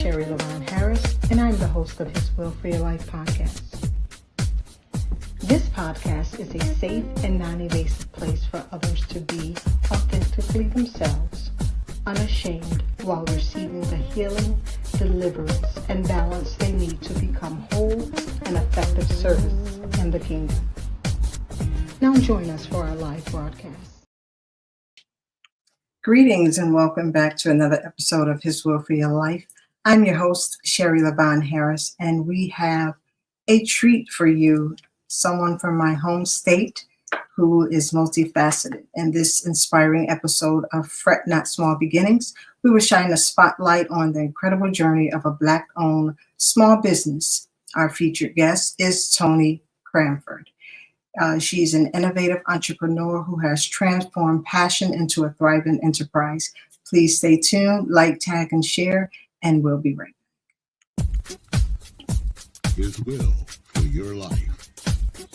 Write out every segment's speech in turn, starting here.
Sherry LaVon Harris, and I'm the host of His Will for Your Life podcast. This podcast is a safe and non-invasive place for others to be authentically themselves, unashamed, while receiving the healing, deliverance, and balance they need to become whole and effective service in the kingdom. Now join us for our live broadcast. Greetings and welcome back to another episode of His Will for Your Life. I'm your host, Sherry LaVon Harris, and we have a treat for you, someone from my home state who is multifaceted. In this inspiring episode of Fret Not Small Beginnings, we will shine a spotlight on the incredible journey of a Black-owned small business. Our featured guest is Toni Cranford. She's an innovative entrepreneur who has transformed passion into a thriving enterprise. Please stay tuned, like, tag, and share, and we'll be right back. His Will for Your Life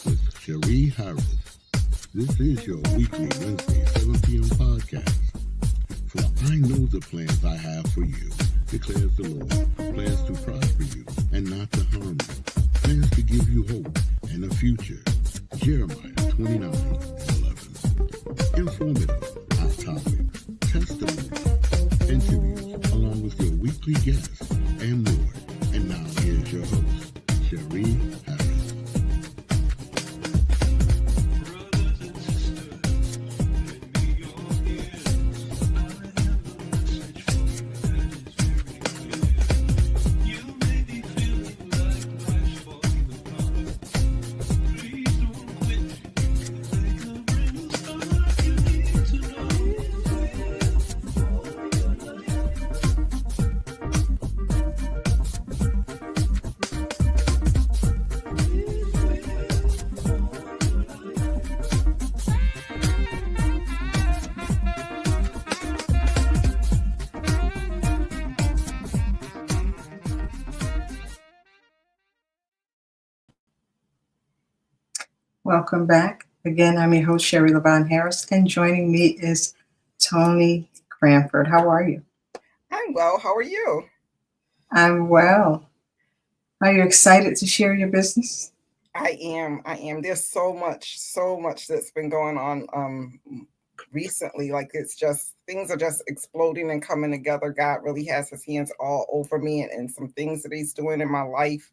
with Sherry Harris. This is your weekly Wednesday 7 p.m. podcast. For I know the plans I have for you, declares the Lord, plans to prosper you and not to harm you, plans to give you hope and a future. Jeremiah 29:11. Informative, hot topics, testimonies, interviews, along with your weekly guests and more. And now here's your host, Sherry Harris. Welcome back. Again, I'm your host, Sherry LaVon Harris, and joining me is Toni Cranford. How are you? I'm well. How are you? I'm well. Are you excited to share your business? I am. There's so much that's been going on recently. Like it's just things are just exploding and coming together. God really has his hands all over me and some things that he's doing in my life.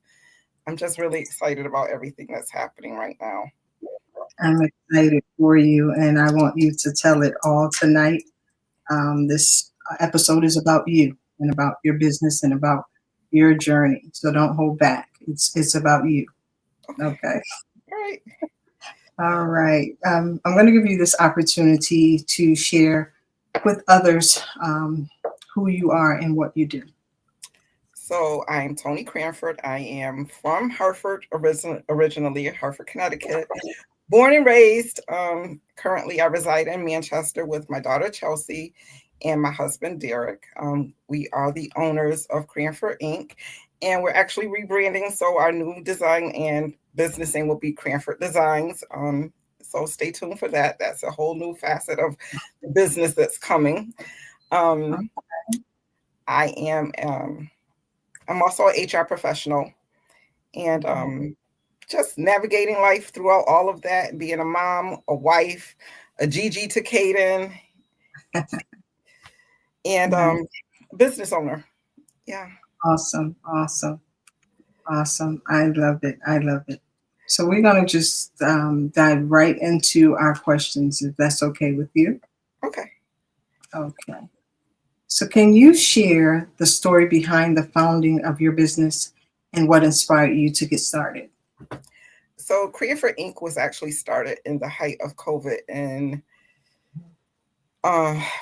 I'm just really excited about everything that's happening right now. I'm excited for you, and I want you to tell it all tonight. This episode is about you and about your business and about your journey. So don't hold back. It's about you. Okay. All right. All right. I'm going to give you this opportunity to share with others who you are and what you do. So I'm Toni Cranford. I am from Hartford, originally Hartford, Connecticut. Born and raised. Currently, I reside in Manchester with my daughter, Chelsea, and my husband, Derek. We are the owners of Cranford Inc., and we're actually rebranding. So our new design and business name will be Cranford Designs. So stay tuned for that. That's a whole new facet of the business that's coming. I'm also an HR professional, and just navigating life throughout all of that, being a mom, a wife, a Gigi to Caden, and business owner. Yeah. Awesome. I love it. So we're going to just dive right into our questions, if that's okay with you. Okay. So can you share the story behind the founding of your business and what inspired you to get started? So Cranford Inc. was actually started in the height of COVID in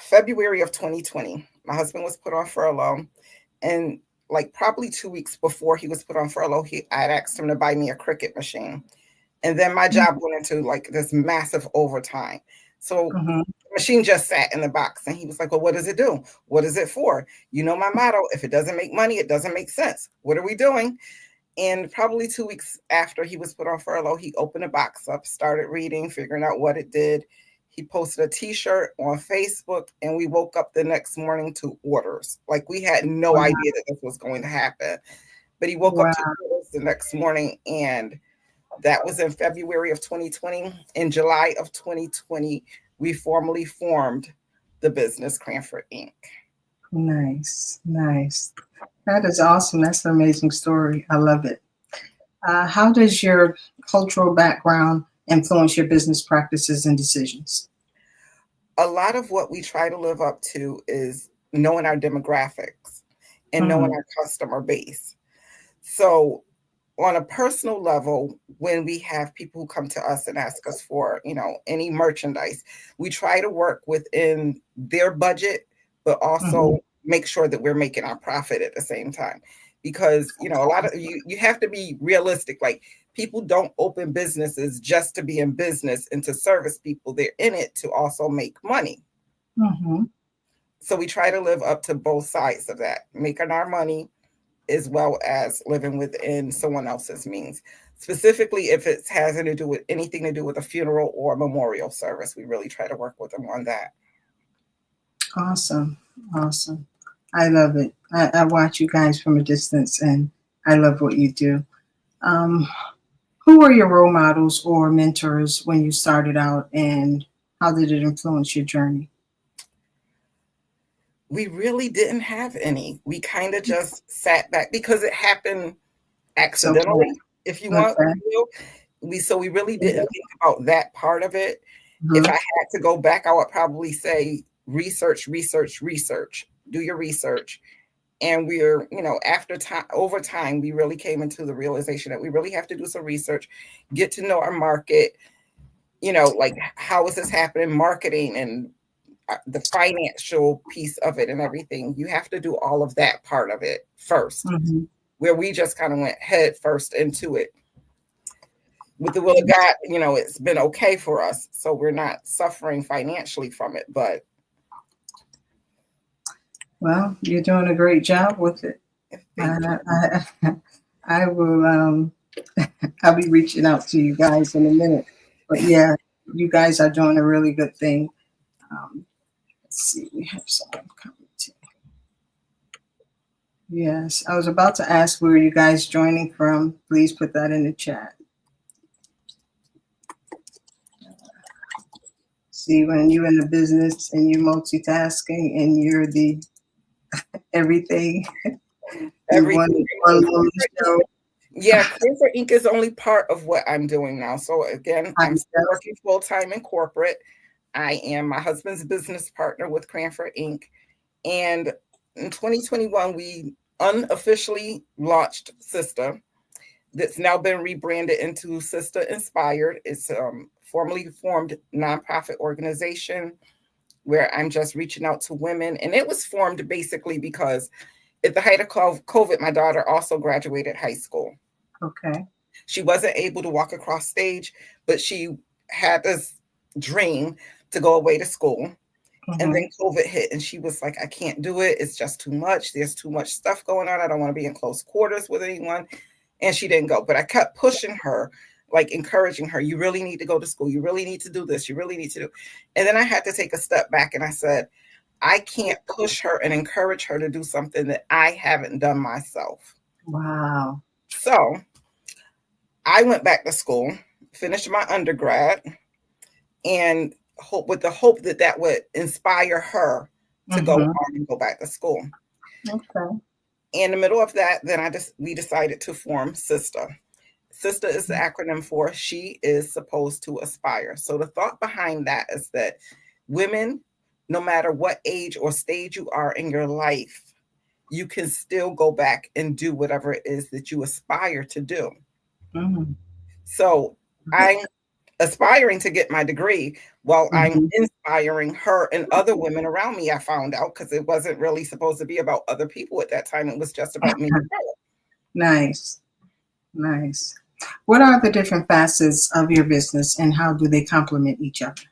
February of 2020. My husband was put on furlough, and like probably 2 weeks before he was put on furlough, I had asked him to buy me a Cricut machine. And then my job went into like this massive overtime. So the machine just sat in the box, and he was like, well, what does it do? What is it for? You know, my motto, if it doesn't make money, it doesn't make sense. What are we doing? And probably 2 weeks after he was put on furlough, he opened a box up, started reading, figuring out what it did. He posted a t-shirt on Facebook, and we woke up the next morning to orders. Like, we had no Wow. idea that this was going to happen. But he woke up to orders the next morning, and that was in February of 2020. In July of 2020, we formally formed the business Cranford Inc. Nice, nice. That is awesome. That's an amazing story. I love it. How does your cultural background influence your business practices and decisions? A lot of what we try to live up to is knowing our demographics and knowing our customer base. So on a personal level, when we have people who come to us and ask us for, any merchandise, we try to work within their budget, but also make sure that we're making our profit at the same time. Because, a lot of you have to be realistic. Like, people don't open businesses just to be in business and to service people. They're in it to also make money. So we try to live up to both sides of that, making our money as well as living within someone else's means. Specifically, if it has anything to do with a funeral or a memorial service, we really try to work with them on that. Awesome. Awesome. I love it. I watch you guys from a distance, and I love what you do. Who were your role models or mentors when you started out, and how did it influence your journey? We really didn't have any. We kind of just sat back because it happened accidentally, if you want. So we really didn't think about that part of it. If I had to go back, I would probably say research, research, research. Do your research. And we're, over time, we really came into the realization that we really have to do some research, get to know our market, like, how is this happening, marketing and the financial piece of it and everything. You have to do all of that part of it first, where we just kind of went head first into it. With the will of God, it's been okay for us. So we're not suffering financially from it, but. Well, you're doing a great job with it. I will, I'll be reaching out to you guys in a minute, but yeah, you guys are doing a really good thing. Let's see, we have someone coming to. Yes, I was about to ask where you guys joining from. Please put that in the chat. See, when you're in the business and you're multitasking and you're the everything. Everything. Yeah, Cranford Inc. is only part of what I'm doing now. So again, I'm still working full-time in corporate. I am my husband's business partner with Cranford Inc. And in 2021, we unofficially launched Sister. That's now been rebranded into Sister Inspired. It's a formally formed nonprofit organization where I'm just reaching out to women. And it was formed basically because at the height of COVID, my daughter also graduated high school. Okay. She wasn't able to walk across stage, but she had this dream to go away to school. And then COVID hit and she was like, I can't do it. It's just too much. There's too much stuff going on. I don't want to be in close quarters with anyone. And she didn't go. But I kept pushing her, like encouraging her. You really need to go to school. You really need to do this. You really need to do. And then I had to take a step back and I said, I can't push her and encourage her to do something that I haven't done myself. Wow. So I went back to school, finished my undergrad, and with the hope that that would inspire her to go on and go back to school. Okay. In the middle of that, then we decided to form Sister. Sister is the acronym for She is Supposed to Aspire. So the thought behind that is that women, no matter what age or stage you are in your life, you can still go back and do whatever it is that you aspire to do. So I'm aspiring to get my degree while I'm inspiring her and other women around me, I found out, because it wasn't really supposed to be about other people at that time. It was just about me. Nice. Nice. What are the different facets of your business and how do they complement each other?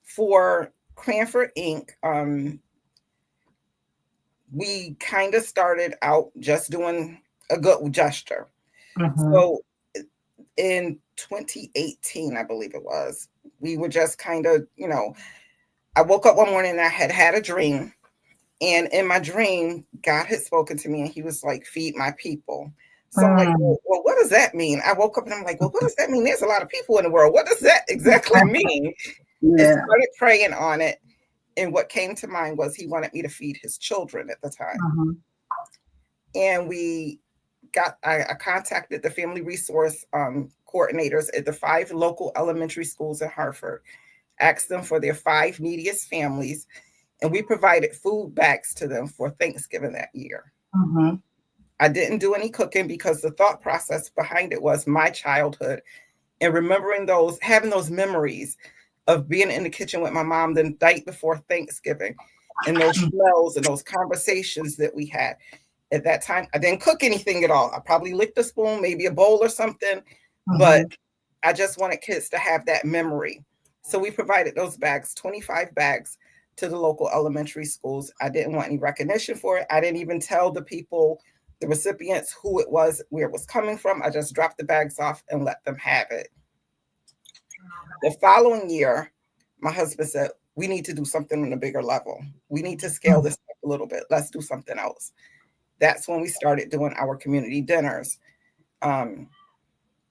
For Cranford Inc., we kind of started out just doing a good gesture. So in 2018, I believe it was. We were just kind of, I woke up one morning and I had a dream. And in my dream, God had spoken to me and he was like, feed my people. So I'm like, Mm. well, what does that mean? I woke up and I'm like, well, what does that mean? There's a lot of people in the world. What does that exactly mean? I Yeah. started praying on it. And what came to mind was he wanted me to feed his children at the time. Mm-hmm. And I contacted the family resource coordinators at the 5 local elementary schools in Hartford, asked them for their 5 neediest families, and we provided food bags to them for Thanksgiving that year. Mm-hmm. I didn't do any cooking because the thought process behind it was my childhood and remembering having those memories of being in the kitchen with my mom the night before Thanksgiving and those smells and those conversations that we had. At that time, I didn't cook anything at all. I probably licked a spoon, maybe a bowl or something, but I just wanted kids to have that memory. So we provided those bags, 25 bags, to the local elementary schools. I didn't want any recognition for it. I didn't even tell the people, the recipients, who it was, where it was coming from. I just dropped the bags off and let them have it. The following year, my husband said, we need to do something on a bigger level. We need to scale this up a little bit. Let's do something else. That's when we started doing our community dinners.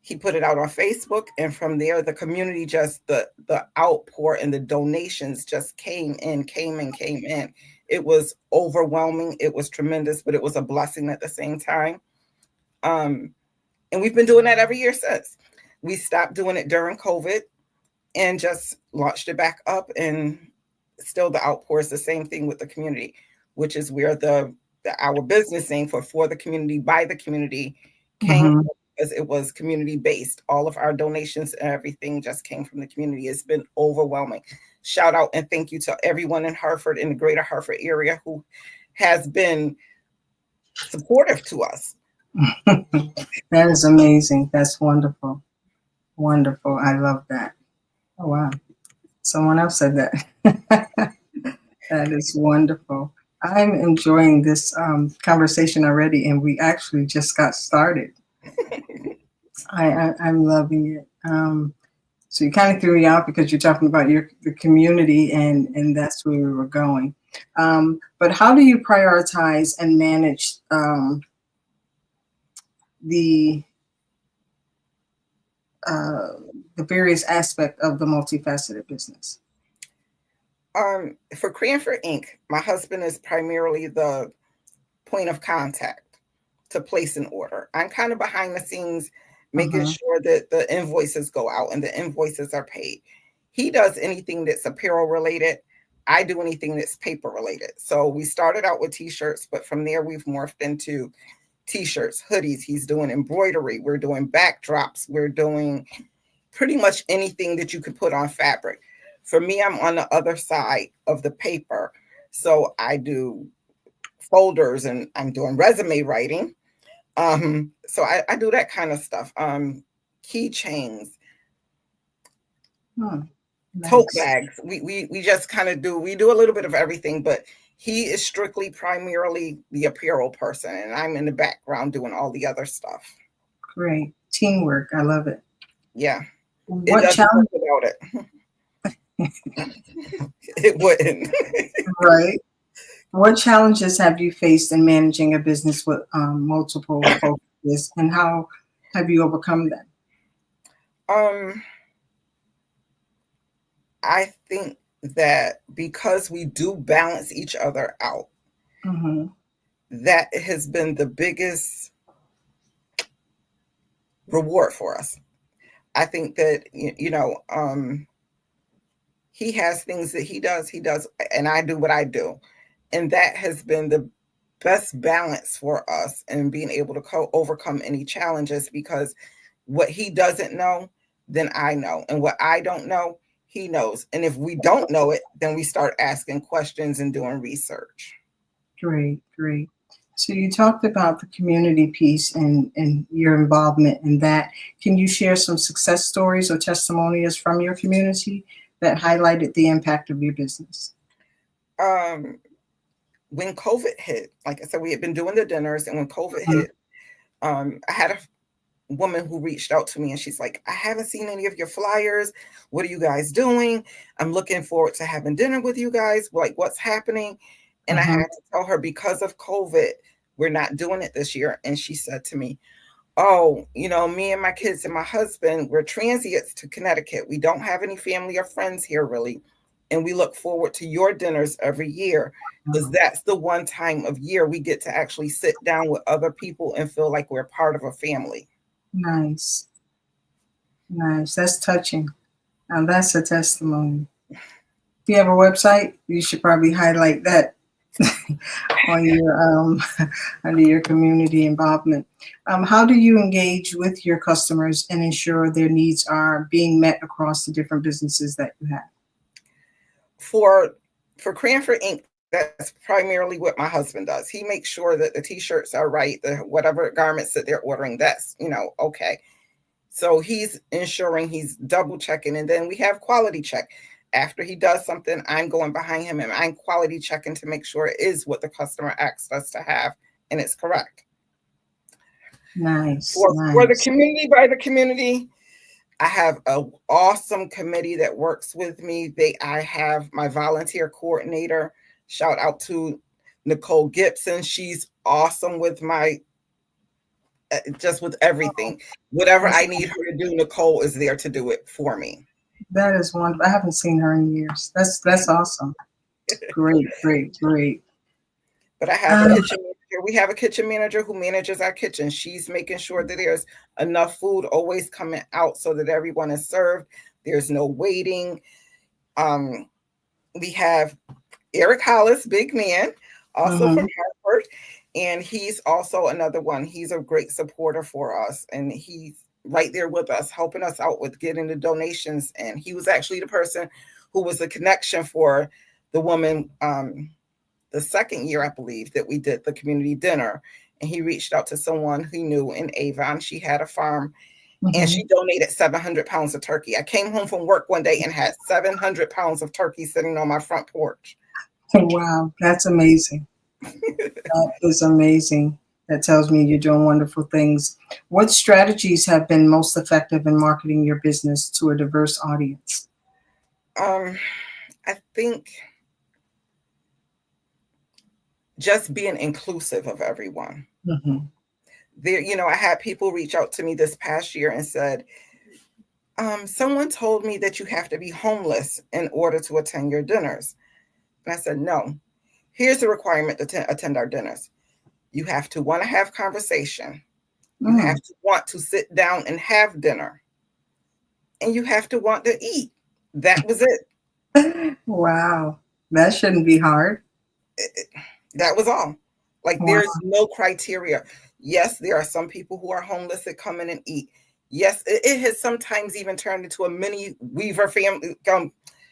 He put it out on Facebook, and from there, the community the outpour and the donations just came in. It was overwhelming. It was tremendous, but it was a blessing at the same time. And we've been doing that every year since. We stopped doing it during COVID and just launched it back up, and still the outpour is the same thing with the community, which is where our business name for the community, by the community, came from, because it was community based. All of our donations and everything just came from the community. It's been overwhelming. Shout out and thank you to everyone in Hartford, in the greater Hartford area, who has been supportive to us. That is amazing. That's wonderful. Wonderful. I love that. Oh, wow. Someone else said that. That is wonderful. I'm enjoying this conversation already, and we actually just got started. I'm loving it. So you kind of threw me out because you're talking about the community, and that's where we were going. But how do you prioritize and manage the various aspects of the multifaceted business? For Cranford Inc., my husband is primarily the point of contact to place an order. I'm kind of behind the scenes, making sure that the invoices go out and the invoices are paid. He does anything that's apparel related. I do anything that's paper related. So we started out with t-shirts, but from there we've morphed into t-shirts, hoodies. He's doing embroidery. We're doing backdrops. We're doing pretty much anything that you could put on fabric. For me, I'm on the other side of the paper. So I do folders and I'm doing resume writing. So I do that kind of stuff. Keychains, tote bags. We just kind of do a little bit of everything, but he is strictly primarily the apparel person, and I'm in the background doing all the other stuff. Great. Teamwork. I love it. Yeah. What challenge without it? It wouldn't. Right. What challenges have you faced in managing a business with multiple focuses, and how have you overcome them? I think that because we do balance each other out, that has been the biggest reward for us. I think that, he has things that he does, and I do what I do. And that has been the best balance for us in being able to overcome any challenges, because what he doesn't know, then I know. And what I don't know, he knows. And if we don't know it, then we start asking questions and doing research. Great. So you talked about the community piece and your involvement in that. Can you share some success stories or testimonials from your community that highlighted the impact of your business? When COVID hit, like I said, we had been doing the dinners, and when COVID hit, I had woman who reached out to me, and she's like, I haven't seen any of your flyers. What are you guys doing? I'm looking forward to having dinner with you guys. Like, what's happening? And I had to tell her, because of COVID, we're not doing it this year. And she said to me, oh, me and my kids and my husband, we're transients to Connecticut. We don't have any family or friends here really. And we look forward to your dinners every year, because that's the one time of year we get to actually sit down with other people and feel like we're part of a family. Nice. That's touching. Now that's a testimony. If you have a website, you should probably highlight that on your under your community involvement. How do you engage with your customers and ensure their needs are being met across the different businesses that you have? For Cranford Inc., that's primarily what my husband does. He makes sure that the t-shirts are right, the whatever garments that they're ordering, that's okay. So he's ensuring, he's double checking, and then we have quality check. After he does something, I'm going behind him and I'm quality checking to make sure it is what the customer asked us to have and it's correct. Nice. For the community, by the community, I have an awesome committee that works with me. I have my volunteer coordinator. Shout out to Nicole Gibson. She's awesome with just with everything. Whatever I need her to do, Nicole is there to do it for me. That is wonderful. I haven't seen her in years. That's awesome. Great. But I have a kitchen manager. We have a kitchen manager who manages our kitchen. She's making sure that there's enough food always coming out so that everyone is served. There's no waiting. We have Eric Hollis, big man, also from Hartford. And he's also another one. He's a great supporter for us. And he's right there with us, helping us out with getting the donations. And he was actually the person who was the connection for the woman, the second year, I believe, that we did the community dinner. And he reached out to someone he knew in Avon. She had a farm and she donated 700 pounds of turkey. I came home from work one day and had 700 pounds of turkey sitting on my front porch. Wow, that's amazing. That is amazing. That tells me you're doing wonderful things. What strategies have been most effective in marketing your business to a diverse audience? I think just being inclusive of everyone. There, I had people reach out to me this past year and said, someone told me that you have to be homeless in order to attend your dinners. And I said, no, here's the requirement to attend our dinners. You have to want to have conversation. You have to want to sit down and have dinner. And you have to want to eat. That was it. Wow. That shouldn't be hard. That was all. Like, there's no criteria. Yes, there are some people who are homeless that come in and eat. Yes, it has sometimes even turned into a mini Weaver family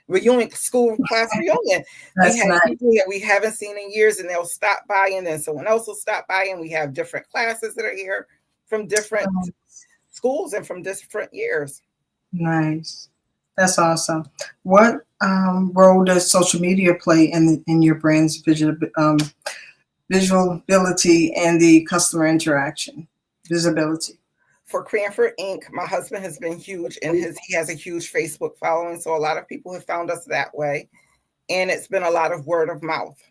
reunion, school class reunion. We have people that we haven't seen in years, and they'll stop by, and then someone else will stop by, and we have different classes that are here from different schools and from different years. Nice. That's awesome. What role does social media play in your brand's visibility and the customer interaction? Visibility. For Cranford Inc., my husband has been huge in he has a huge Facebook following. So a lot of people have found us that way. And it's been a lot of word of mouth.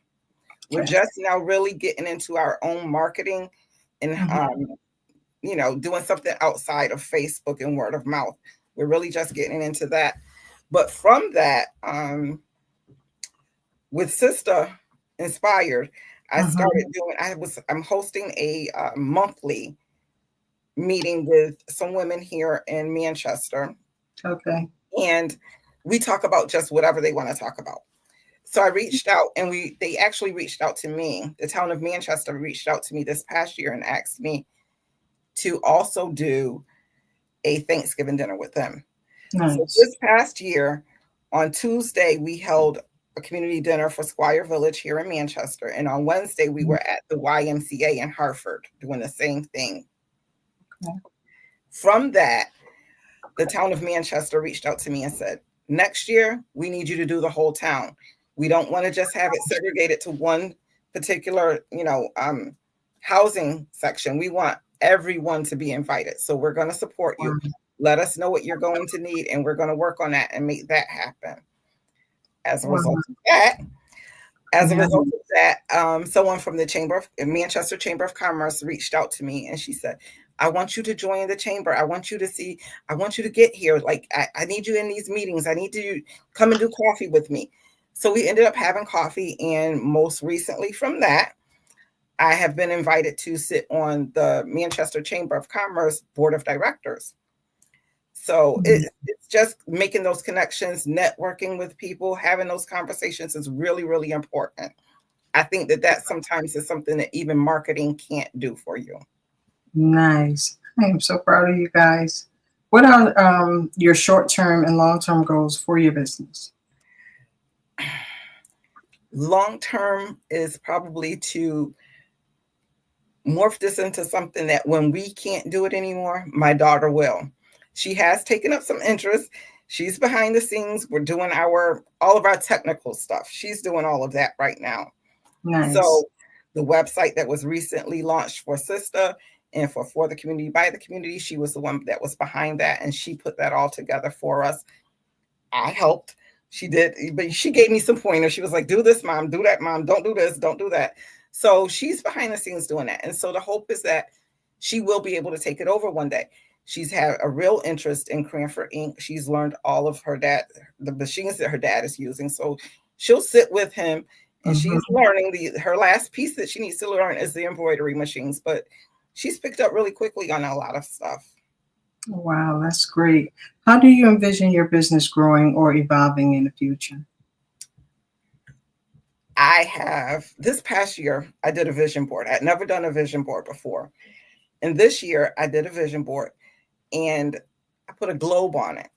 We're just now really getting into our own marketing and, doing something outside of Facebook and word of mouth. We're really just getting into that. But from that, with Sister Inspired, I started I'm hosting a monthly meeting with some women here in Manchester. Okay. And we talk about just whatever they want to talk about. So I reached out, and they actually reached out to me. The town of Manchester reached out to me this past year and asked me to also do a Thanksgiving dinner with them. Nice. So this past year, on Tuesday, we held a community dinner for Squire Village here in Manchester. And on Wednesday, we were at the YMCA in Hartford doing the same thing. Okay. From that, the town of Manchester reached out to me and said, next year, we need you to do the whole town. We don't want to just have it segregated to one particular, housing section. We want everyone to be invited. So we're going to support you. Wow. Let us know what you're going to need, and we're going to work on that and make that happen. As a Wow. result of that, Yeah. someone from the Manchester Chamber of Commerce reached out to me, and she said, I want you to join the chamber. I want you to get here. Like, I need you in these meetings. I need you to come and do coffee with me. So we ended up having coffee. And most recently from that, I have been invited to sit on the Manchester Chamber of Commerce Board of Directors. So it's just making those connections, networking with people, having those conversations is really, really important. I think that sometimes is something that even marketing can't do for you. Nice. I am so proud of you guys. What are your short-term and long-term goals for your business? Long term is probably to morph this into something that when we can't do it anymore, my daughter will. She has taken up some interest. She's behind the scenes. We're doing all of our technical stuff. She's doing all of that right now. Nice. So the website that was recently launched for Sister and for the community, by the community, she was the one that was behind that, and she put that all together for us. I helped. She did, but she gave me some pointers. She was like, do this, Mom, do that, Mom, don't do this, don't do that. So she's behind the scenes doing that. And so the hope is that she will be able to take it over one day. She's had a real interest in Cranford Inc. She's learned all of the machines that her dad is using. So she'll sit with him, and she's learning her last piece that she needs to learn is the embroidery machines, but she's picked up really quickly on a lot of stuff. Wow, that's great. How do you envision your business growing or evolving in the future? This past year, I did a vision board. I'd never done a vision board before. And this year I did a vision board, and I put a globe on it.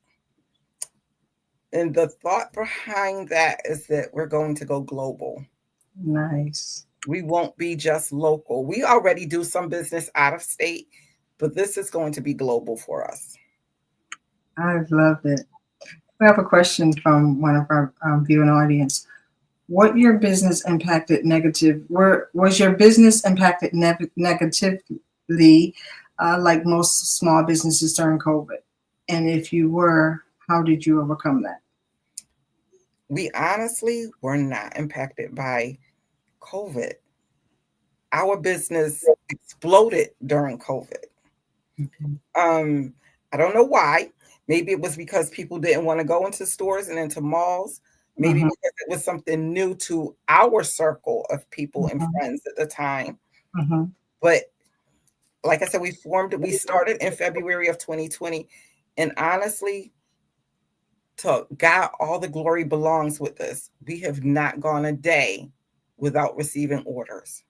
And the thought behind that is that we're going to go global. Nice. We won't be just local. We already do some business out of state, but this is going to be global for us. I love it. We have a question from one of our viewing audience. Was your business impacted negatively, like most small businesses during COVID? And if you were, how did you overcome that? We honestly were not impacted by COVID. Our business exploded during COVID. I don't know why. Maybe it was because people didn't want to go into stores and into malls. Maybe because it was something new to our circle of people and friends at the time. But like I said, we started in February of 2020. And honestly, to God, all the glory belongs with this. We have not gone a day without receiving orders.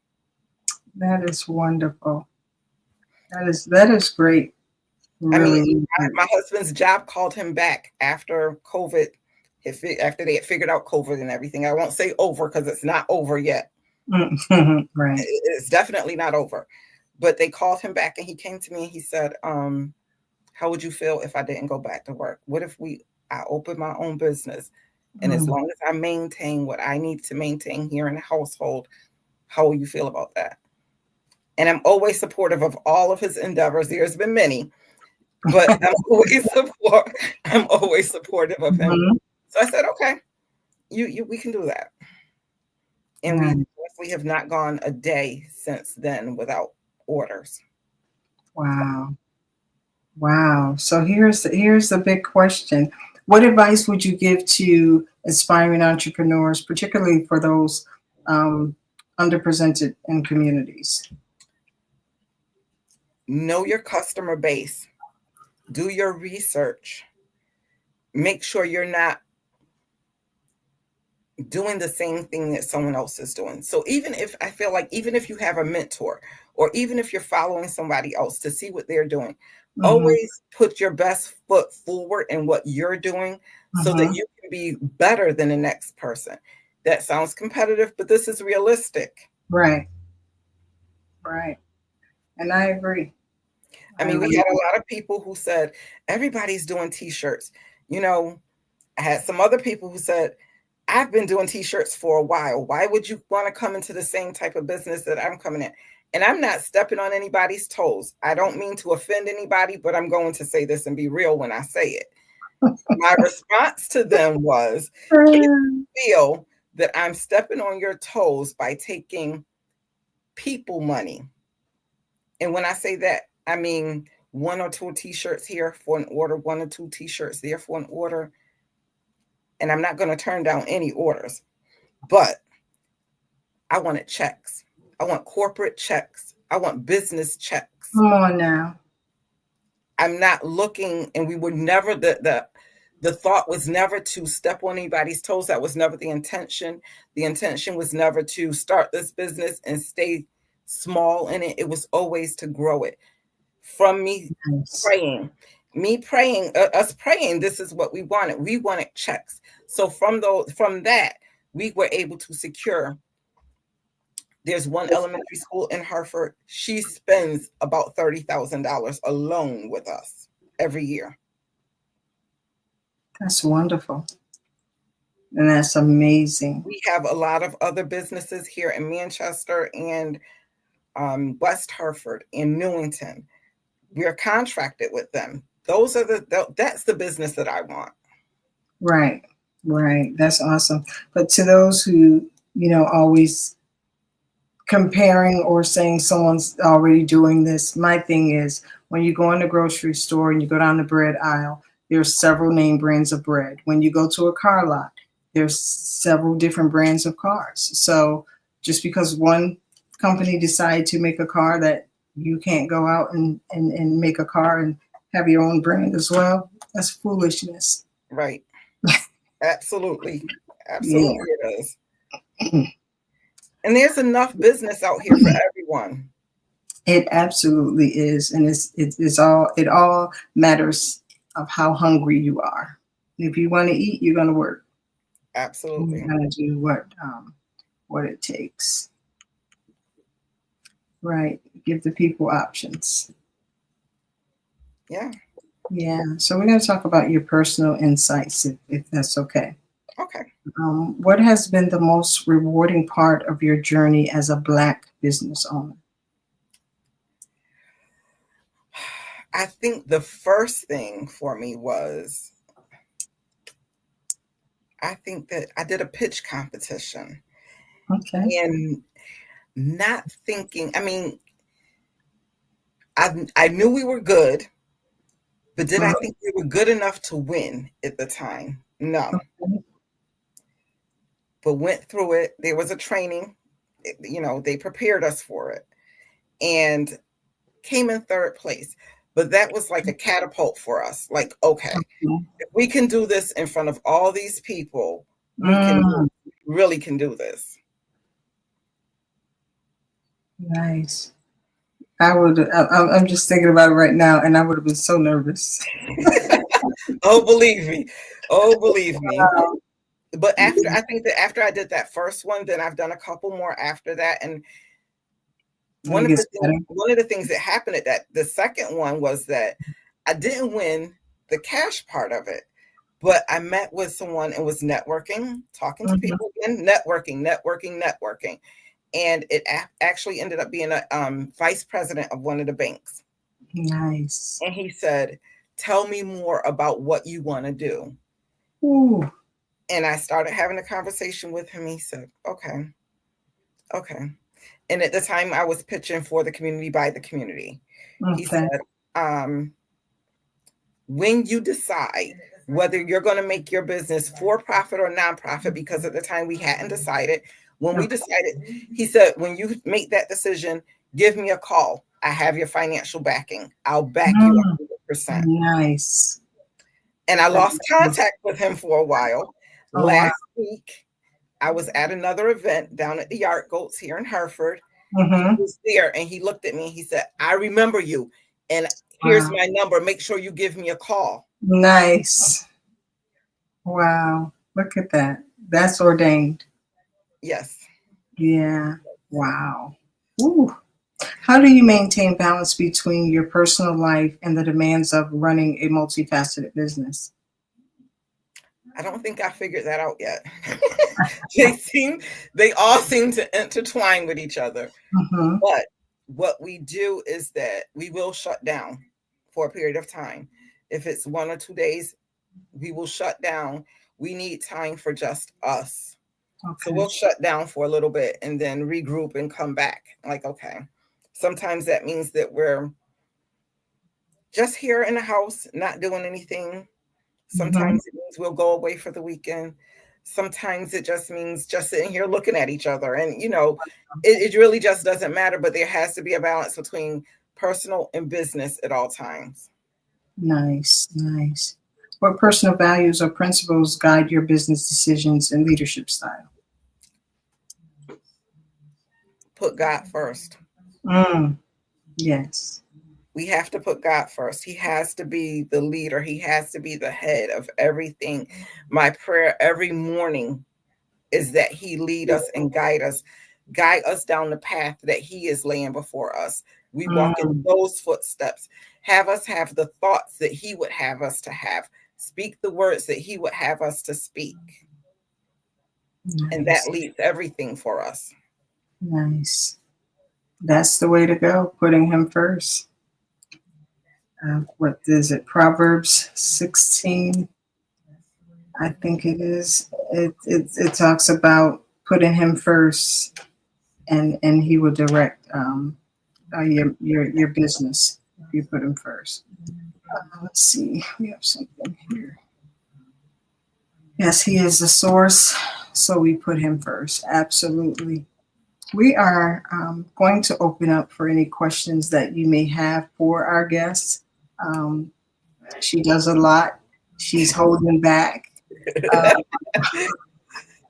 That is wonderful. That is great. Really, I mean, my husband's job called him back after COVID, after they had figured out COVID and everything. I won't say over because it's not over yet. Right. It's definitely not over. But they called him back, and he came to me and he said, how would you feel if I didn't go back to work? What if I opened my own business? And as long as I maintain what I need to maintain here in the household, how will you feel about that? And I'm always supportive of all of his endeavors. There's been many, but I'm always supportive of him. So I said, okay, we can do that. And we have not gone a day since then without orders. Wow. So here's the big question. What advice would you give to aspiring entrepreneurs, particularly for those underrepresented in communities? Know your customer base. Do your research. Make sure you're not doing the same thing that someone else is doing. So even if you have a mentor, or even if you're following somebody else to see what they're doing, always put your best foot forward in what you're doing so that you can be better than the next person. That sounds competitive, but this is realistic. Right. And I agree. I mean, we had a lot of people who said, everybody's doing t-shirts. I had some other people who said, I've been doing t-shirts for a while. Why would you want to come into the same type of business that I'm coming in? And I'm not stepping on anybody's toes. I don't mean to offend anybody, but I'm going to say this and be real when I say it. My response to them was, if you feel that I'm stepping on your toes by taking people money, and when I say that, I mean 1 or 2 t-shirts here for an order, 1 or 2 t-shirts there for an order, and I'm not going to turn down any orders, but I wanted checks. I want corporate checks. I want business checks. Come on now. I'm not looking, and we were never, the thought was never to step on anybody's toes. That was never the intention. The intention was never to start this business and stay small in it. It was always to grow it. From me praying, us praying, this is what we wanted. We wanted checks. So from that, we were able to secure. There's one elementary school in Hartford. She spends about $30,000 alone with us every year. That's wonderful. And that's amazing. We have a lot of other businesses here in Manchester and West Hartford and Newington. We are contracted with them. Those are that's the business that I want. Right. That's awesome. But to those who, always comparing or saying someone's already doing this, my thing is, when you go in the grocery store and you go down the bread aisle, there's several name brands of bread. When you go to a car lot, there's several different brands of cars. So just because one company decided to make a car, that you can't go out and make a car and have your own brand as well, that's foolishness. Right. Absolutely. Absolutely yeah. It is. And there's enough business out here for everyone. It absolutely is. And it all matters of how hungry you are. If you want to eat, you're going to work. Absolutely. You're going to do what it takes. Right. Give the people options. Yeah. Yeah. So we're going to talk about your personal insights, if that's okay. Okay. What has been the most rewarding part of your journey as a Black business owner? I think the first thing for me was, I think that I did a pitch competition. Okay. And not thinking, I mean, I knew we were good, but did I think we were good enough to win at the time? No. Okay. But went through it. There was a training, they prepared us for it and came in 3rd place. But that was like a catapult for us. Like, okay, if we can do this in front of all these people, we really can do this. Nice. I'm just thinking about it right now, and I would have been so nervous. Oh, believe me. Wow. But I think that after I did that first one, then I've done a couple more after that. And one of the things that happened at the second one was that I didn't win the cash part of it, but I met with someone and was networking, talking to people, and networking. And it actually ended up being a vice president of one of the banks. Nice. And he said, "Tell me more about what you want to do." Ooh. And I started having a conversation with him. He said, okay. And at the time I was pitching for the community by the community. Okay. He said, when you decide whether you're going to make your business for profit or nonprofit, because at the time we hadn't decided, we decided, he said, when you make that decision, give me a call. I have your financial backing. I'll back you 100%. Nice. And I lost contact with him for a while. Last week, I was at another event down at the Yard Goats here in Hartford. He was there and he looked at me and he said, "I remember you. And here's my number. Make sure you give me a call." Nice. Wow. Look at that. That's ordained. Yes. Yeah. Wow. Ooh. How do you maintain balance between your personal life and the demands of running a multifaceted business? I don't think I figured that out yet. They all seem to intertwine with each other. But what we do is that we will shut down for a period of time. If it's 1 or 2 days, we will shut down. We need time for just us. So Okay. we'll shut down for a little bit and then regroup and come back. Like, okay. Sometimes that means that we're just here in the house, not doing anything. Mhm. Sometimes it means we'll go away for the weekend. Sometimes it just means just sitting here looking at each other. And, it really just doesn't matter, but there has to be a balance between personal and business at all times. Nice, nice. What personal values or principles guide your business decisions and leadership style? Put God first. Mm, yes. We have to put God first. He has to be the leader. He has to be the head of everything. My prayer every morning is that he lead us and guide us down the path that he is laying before us. We walk in Mm, those footsteps. Have us have the thoughts that he would have us to have. Speak the words that he would have us to speak. And that nice, leads everything for us. nice. That's the way to go, putting him first. What is it? Proverbs 16, I think it is. It talks about putting him first, and he will direct your business if you put him first. Let's see. We have something here. Yes, he is the source, so we put him first. Absolutely. We are going to open up for any questions that you may have for our guests. Um, she does a lot. She's holding back. Uh,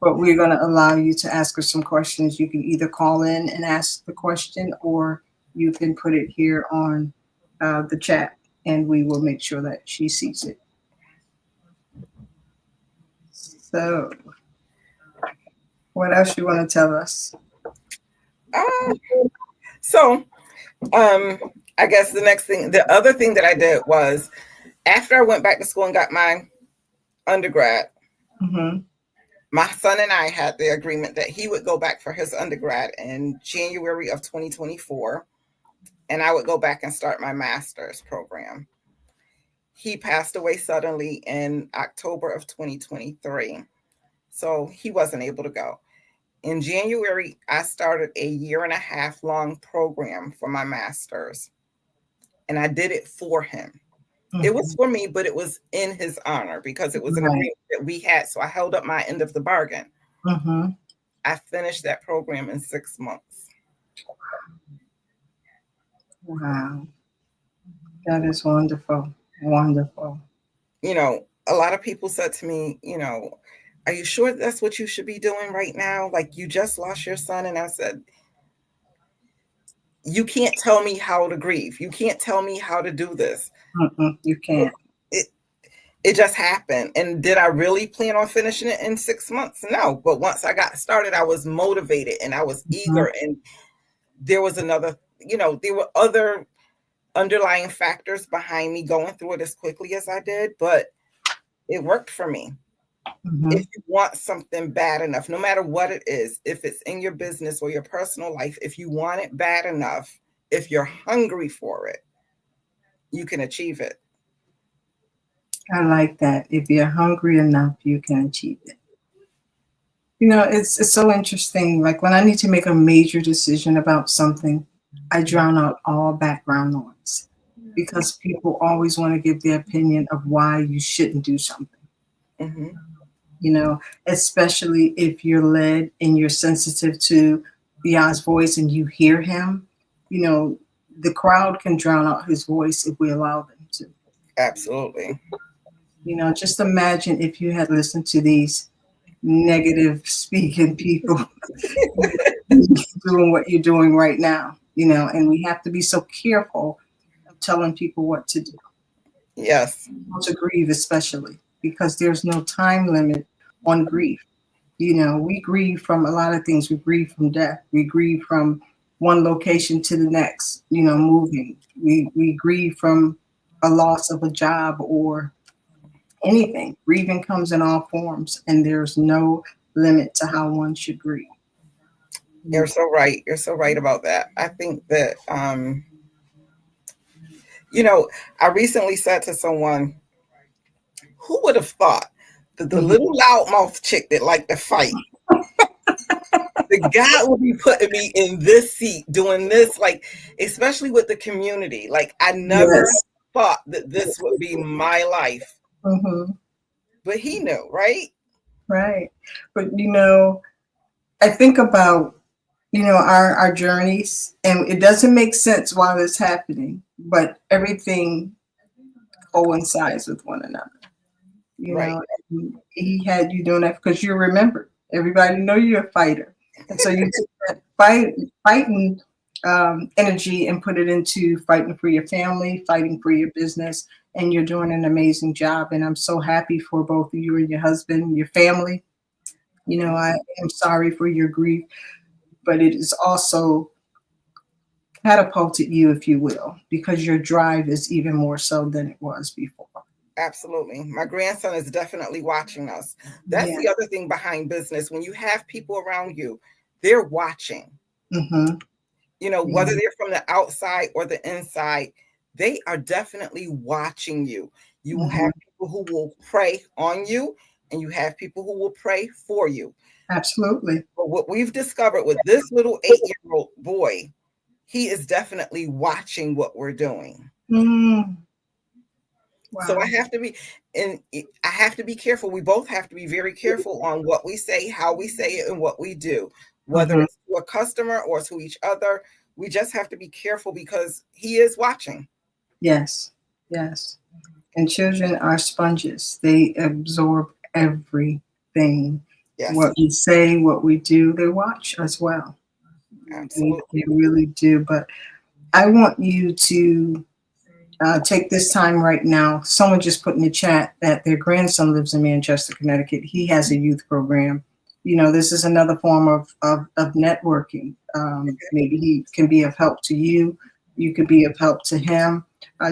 but we're going to allow you to ask her some questions. You can either call in and ask the question, or you can put it here on the chat, and we will make sure that she sees it. So, what else you want to tell us? Uh, so I guess the other thing that I did was after I went back to school and got my undergrad, Mm-hmm. my son and I had the agreement that he would go back for his undergrad in January of 2024, and I would go back and start my master's program. He passed away suddenly in October of 2023, so he wasn't able to go. In January, I started a 1.5 year long program for my master's, and I did it for him. It was Mm-hmm. for me, but it was in his honor because it was an Right. agreement that we had. So I held up my end of the bargain. Mm-hmm. I finished that program in 6 months. Wow. That is wonderful. Wonderful. A lot of people said to me, are you sure that's what you should be doing right now? Like, you just lost your son. And I said, you can't tell me how to grieve. You can't tell me how to do this. Mm-mm, you can't. It just happened. And did I really plan on finishing it in 6 months? No. But once I got started, I was motivated and I was Mhm. eager. And there was there were other underlying factors behind me going through it as quickly as I did, but it worked for me. Mhm. If you want something bad enough, no matter what it is, if it's in your business or your personal life, if you want it bad enough, if you're hungry for it, you can achieve it. I like that. If you're hungry enough, you can achieve it. It's so interesting. Like when I need to make a major decision about something, I drown out all background noise because people always want to give their opinion of why you shouldn't do something. Mm-hmm. You know, especially if you're led and you're sensitive to Beyond's voice and you hear him, you know, the crowd can drown out his voice if we allow them to. Absolutely. Just imagine if you had listened to these negative speaking people doing what you're doing right now, and we have to be so careful of telling people what to do, Yes. to grieve, especially because there's no time limit on grief. We grieve from a lot of things. We grieve from death. We grieve from one location to the next, moving. We grieve from a loss of a job or anything. Grieving comes in all forms, and there's no limit to how one should grieve. You're so right. You're so right about that. I think that, I recently said to someone, who would have thought that the little loudmouth chick that liked to fight, the God would be putting me in this seat doing this, like, especially with the community. Like, I never Yes. thought that this would be my life. Mm-hmm. But he knew, right? Right. But, I think about, our journeys, and it doesn't make sense while it's happening, but everything coincides with one another. Right. And he had you doing that because you remember. Everybody know you're a fighter. And so you took that fighting energy and put it into fighting for your family, fighting for your business, and you're doing an amazing job. And I'm so happy for both of you and your husband, your family. I am sorry for your grief, but it is also catapulted you, if you will, because your drive is even more so than it was before. Absolutely. My grandson is definitely watching us. That's Yeah. the other thing behind business. When you have people around you, they're watching. Mm-hmm. Whether they're from the outside or the inside, they are definitely watching you. You will have people who will pray on you, and you have people who will pray for you. Absolutely. But what we've discovered with this little 8-year-old boy, he is definitely watching what we're doing. Mm. Wow. So I have to be careful. We both have to be very careful on what we say, how we say it, and what we do, whether it's to a customer or to each other. We just have to be careful because he is watching. Yes. Yes. And children are sponges. They absorb everything. Yes. What we say, what we do, they watch as well. Absolutely. They really do. But I want you to take this time right now. Someone just put in the chat that their grandson lives in Manchester, Connecticut. He has a youth program. This is another form of networking. Maybe he can be of help to you. You could be of help to him.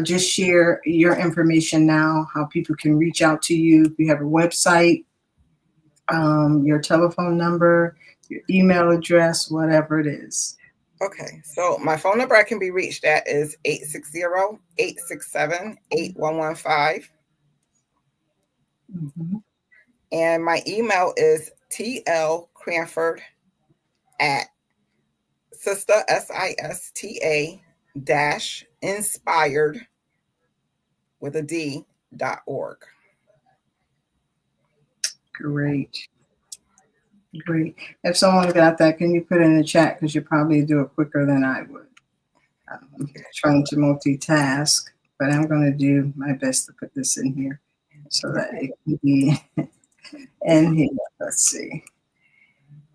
Just share your information now, how people can reach out to you. If you have a website, your telephone number, your email address, whatever it is. Okay, so my phone number I can be reached at is 860-867-8115. Mm-hmm. And my email is tlcranford at Sista, SISTA -inspired with a D.org. Great. If someone got that, can you put it in the chat? Because you probably do it quicker than I would. I'm trying to multitask, but I'm going to do my best to put this in here so that it can be in here. Let's see.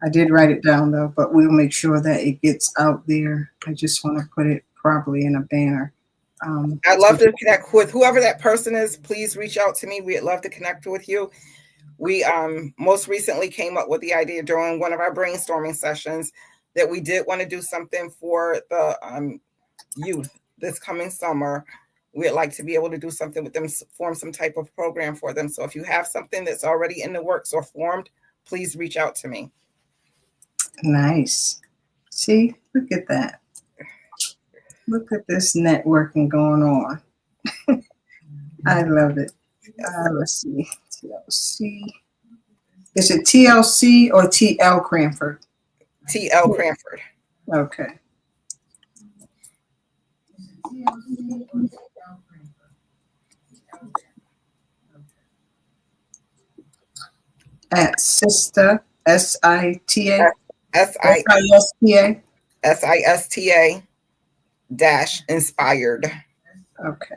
I did write it down though, but we'll make sure that it gets out there. I just want to put it properly in a banner. I'd love to connect with whoever that person is. Please reach out to me. We'd love to connect with you. We most recently came up with the idea during one of our brainstorming sessions that we did want to do something for the youth this coming summer. We'd like to be able to do something with them, form some type of program for them. So if you have something that's already in the works or formed, please reach out to me. Nice. See, look at that. Look at this networking going on. I love it. Let's see. TLC. Is it TLC or TL Cranford? TL Cranford. Okay. At Sista, SITA. SISTA. SISTA -inspired. Okay.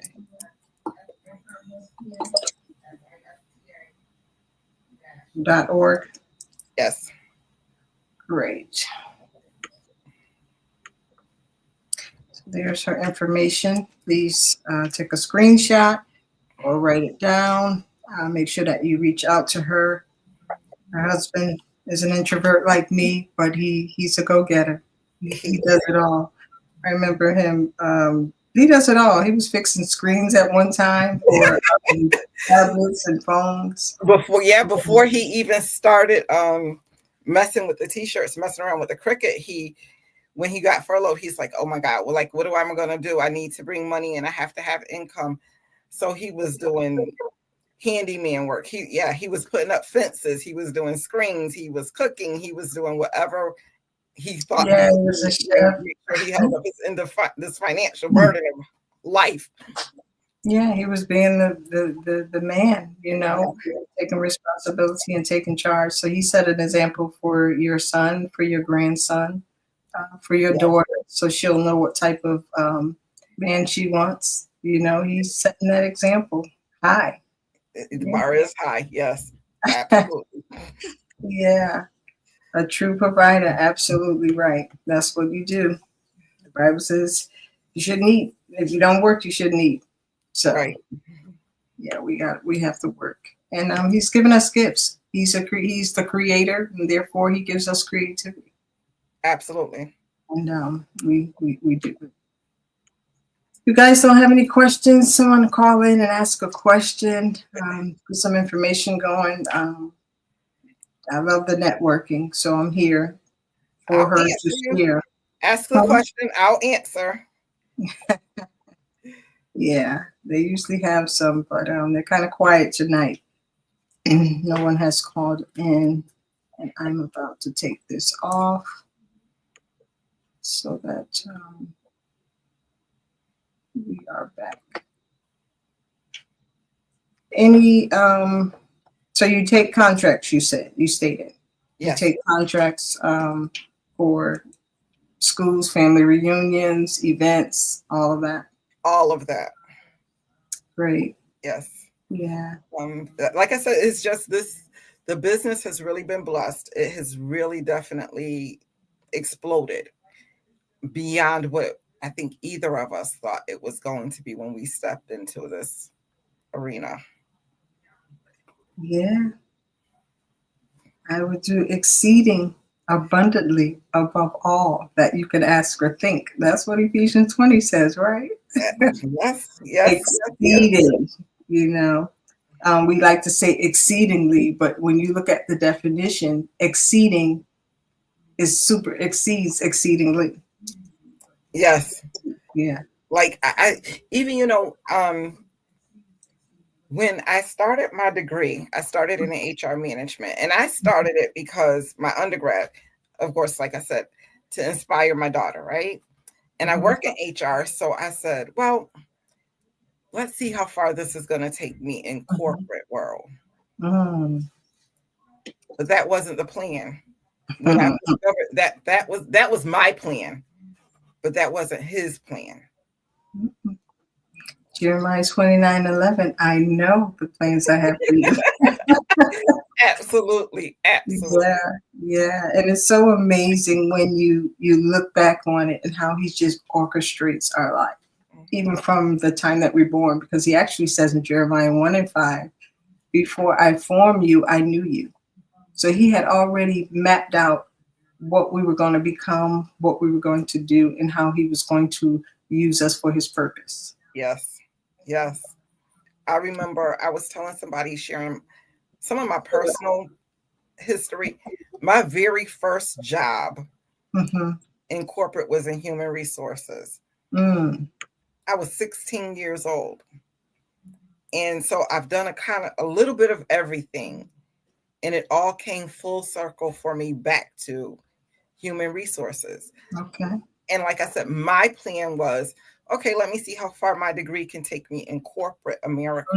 .org. Yes. Great. So there's her information. Please take a screenshot or write it down. Make sure that you reach out to her. Her husband is an introvert like me, but he's a go-getter. He does it all. I remember him. He does it all. He was fixing screens at one time for tablets and phones. Before he even started messing with the t-shirts, messing around with the cricket, when he got furloughed, he's like, oh my God, well, like, what am I going to do? I need to bring money and I have to have income. So he was doing handyman work. He was putting up fences. He was doing screens. He was cooking. He was doing whatever he thought Yeah, he was a chef. make sure he held up this financial burden of life. Yeah, he was being the man, taking responsibility and taking charge. So he set an example for your son, for your grandson, for your daughter, so she'll know what type of man she wants. He's setting that example high. The bar is high. Yes, absolutely. Yeah, a true provider. Absolutely right. That's what you do. The Bible says you shouldn't eat. If you don't work, you shouldn't eat. So, right. Yeah, we have to work, and he's given us gifts. He's the creator, and therefore he gives us creativity. Absolutely. And we do. You guys don't have any questions? Someone call in and ask a question. Get some information going. I love the networking, so I'm here for her to share. Ask the question, I'll answer. Yeah, they usually have some, but they're kind of quiet tonight. No one has called in, and I'm about to take this off so that we are back. So you take contracts, you stated. Yes. You take contracts for schools, family reunions, events, all of that. All of that. Great. Yes. Yeah. Like I said, it's just the business has really been blessed. It has really definitely exploded beyond what I think either of us thought it was going to be when we stepped into this arena. Yeah. I would do exceeding abundantly above all that you could ask or think. That's what Ephesians 20 says, right? Yes. Exceeding, we like to say exceedingly, but when you look at the definition, exceeding exceeds exceedingly. Yes. Yeah. Like I even, when I started my degree, I started in HR management, and I started it because my undergrad, of course, like I said, to inspire my daughter, right? And I work in HR, so I said, well, let's see how far this is going to take me in corporate world. But that wasn't the plan. When I discovered that was my plan, but that wasn't his plan. Jeremiah 29:11. I know the plans I have for you. Absolutely. Yeah. And it's so amazing when you look back on it and how he just orchestrates our life, even from the time that we're born, because he actually says in Jeremiah 1:5, before I formed you, I knew you. So he had already mapped out what we were going to become, what we were going to do, and how he was going to use us for his purpose. Yes. I remember I was telling somebody, sharing some of my personal history. My very first job in corporate was in human resources. I was 16 years old. And so I've done a little bit of everything. And it all came full circle for me back to human resources. Okay. And like I said, my plan was, okay, let me see how far my degree can take me in corporate America.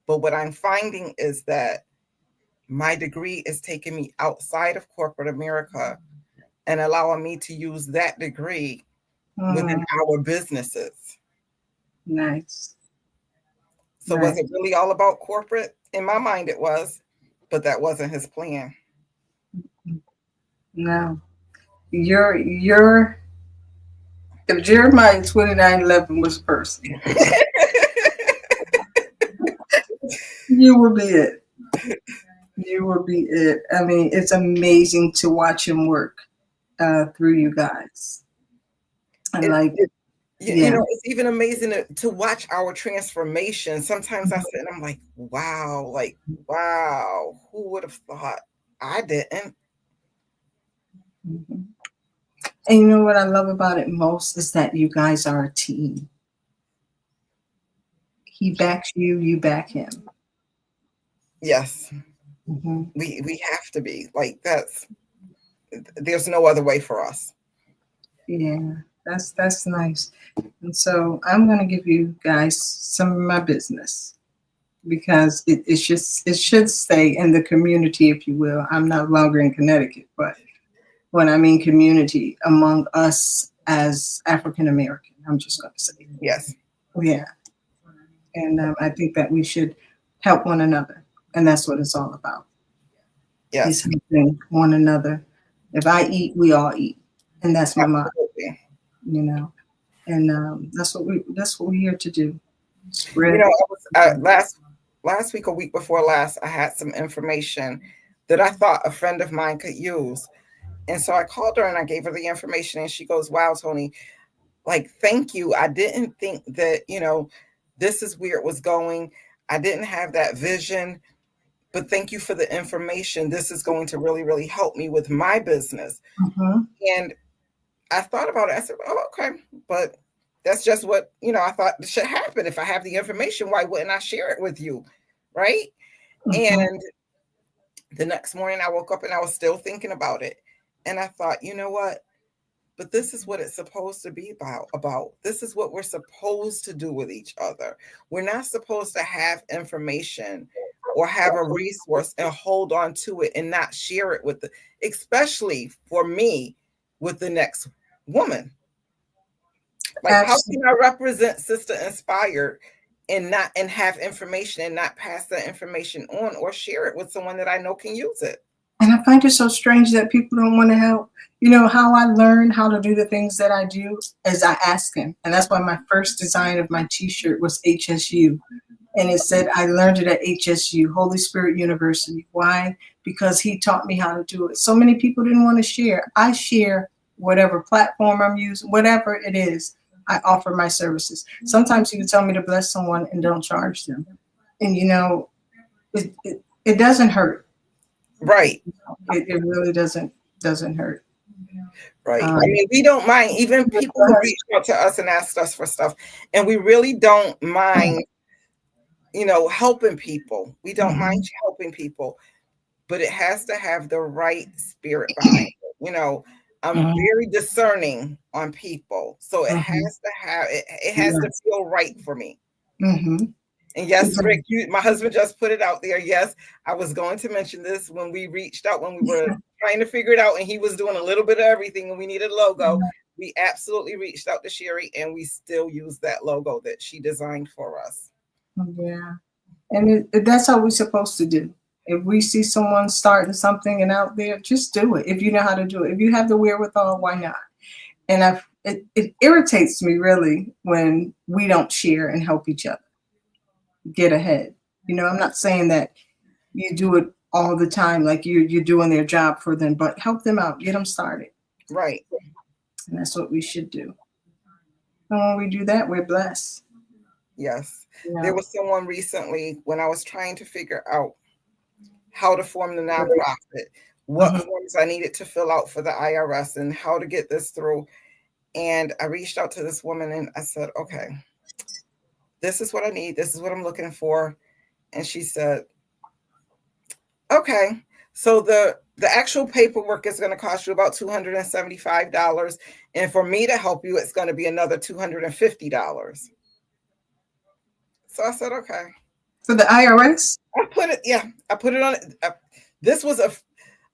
But what I'm finding is that my degree is taking me outside of corporate America and allowing me to use that degree within our businesses. Nice. So was it really all about corporate? In my mind, it was, but that wasn't his plan. No. If Jeremiah 29:11 was a person, you will be it. You will be it. I mean, it's amazing to watch him work through you guys. It's even amazing to watch our transformation. Sometimes I sit and I'm like, wow, who would have thought? I didn't. Mhm. And you know what I love about it most is that you guys are a team. He backs you, you back him. Yes, Hmm. we have to be like that's. There's no other way for us. Yeah, that's nice. And so I'm gonna give you guys some of my business because it should stay in the community, if you will. I'm no longer in Connecticut, but when I mean community among us as African American, I'm just gonna say, Yes, yeah. And I think that we should help one another, and that's what it's all about. Is yes, helping one another. If I eat, we all eat, and that's my motto, absolutely. you know. And that's what we're here to do. You Spread. know, I was, last week or week before last, I had some information that I thought a friend of mine could use, and so I called her and I gave her the information, and she goes, "Wow, Toni, like, thank you. I didn't think that this is where it was going. I didn't have that vision, but thank you for the information. This is going to really, really help me with my business." Mhm. And I thought about it. I said, "Oh, okay," but that's just what I thought should happen. If I have the information, why wouldn't I share it with you, right? Mhm. And the next morning, I woke up and I was still thinking about it, and I thought, you know what? But this is what it's supposed to be about. This is what we're supposed to do with each other. We're not supposed to have information or have a resource and hold on to it and not share it with especially for me, with the next woman. Like, how Absolutely. can I represent Sister Inspired and have information and not pass that information on or share it with someone that I know can use it? And I find it so strange that people don't want to help. You know how I learned how to do the things that I do is I ask him, and that's why my first design of my T-shirt was HSU, and it said I learned it at HSU, Holy Spirit University. Why? Because he taught me how to do it. So many people didn't want to share. I share whatever platform I'm using, whatever it is. I offer my services. Sometimes you can tell me to bless someone and don't charge them, and it doesn't hurt. Right. It really doesn't hurt. Right. Um, I mean, we don't mind even people who reach out to us and ask us for stuff, and we really don't mind, helping people. We don't mind Mhm. helping people, but it has to have the right spirit behind it. I'm Mhm. very discerning on people, so it Mhm. has to have it has to Yes. feel right for me. Mhm. And yes, Rick, my husband just put it out there. Yes, I was going to mention this when we reached out, when we were trying to figure it out, and he was doing a little bit of everything, and we needed a logo. We absolutely reached out to Sherry, and we still use that logo that she designed for us. Yeah. And that's how we're supposed to do. If we see someone starting something and out there, just do it. If you know how to do it, if you have the wherewithal, why not? And it irritates me really when we don't share and help each other get ahead. I'm not saying that you do it all the time, like you're doing their job for them, but help them out, get them started, Right. and that's what we should do. And when we do that, we're blessed. Yes. You There know. was someone recently when I was trying to figure out how to form the nonprofit, what Mhm. forms I needed to fill out for the IRS, and how to get this through. And I reached out to this woman and I said, okay, this is what I need. This is what I'm looking for. And she said, okay, so the actual paperwork is going to cost you about $275. And for me to help you, it's going to be another $250. So I said, okay. For the IRS? I put it on. This was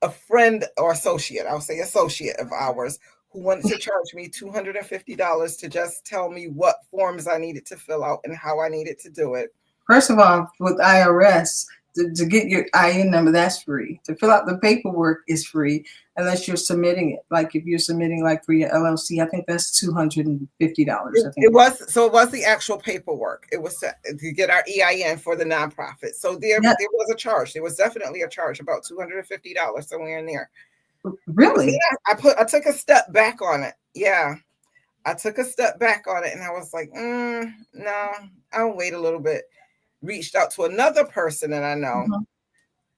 a friend or associate, I'll say associate of ours, who wanted to charge me $250 to just tell me what forms I needed to fill out and how I needed to do it. First of all, with IRS, to get your IN number, that's free. To fill out the paperwork is free unless you're submitting it. Like if you're submitting like for your LLC, I think that's $250. I think. It was the actual paperwork. It was to get our EIN for the nonprofit. So there Yeah, was a charge. There was definitely a charge, about $250 somewhere in there. But really? then I took a step back on it. Yeah. I took a step back on it and I was like, no, I'll wait a little bit. Reached out to another person that I know Mhm.